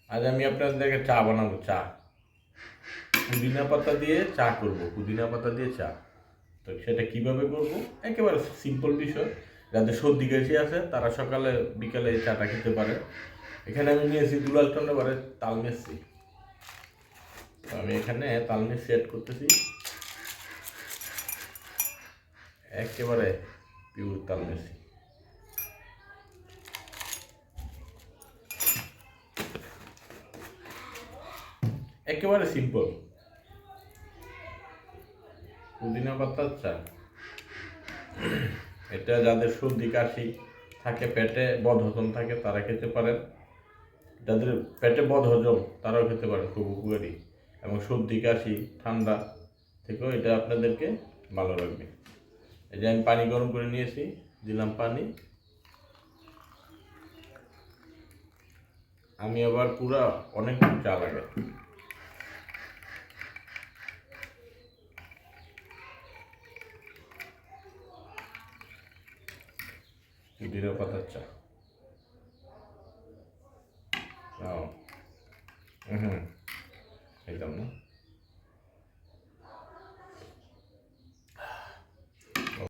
আজ আমি আপনাদেরকে চা বানাবো, চা পুদিনা পাতা দিয়ে চা করব, পুদিনা পাতা দিয়ে চা। তো সেটা কিভাবে করব, একেবারে সিম্পল বিষয়। যাদের সর্দি কাশি আছে তারা সকালে বিকালে এই চাটা খেতে পারে। এখানে আমি নিয়েছি দুলাল চন্দ্রবারের তালমেসি। তো আমি এখানে তালমেসি অ্যাড করতেছি, একেবারে পিওর তালমেসি। একেবারে সিম্পল পুদিনা পাতার চা। এটা যাদের সর্দি কাশি থাকে, পেটে বদহজম থাকে তারা খেতে পারেন। যাদের পেটে বদহজম তারাও খেতে পারেন, খুব উপকারী। এবং সর্দি কাশি ঠান্ডা থেকেও এটা আপনাদেরকে ভালো রাখবে। এই যে আমি পানি গরম করে নিয়েছি, দিলাম পানি। আমি আবার পুরা অনেক চা লাগে। পুদিনা পাতার চা। হুম।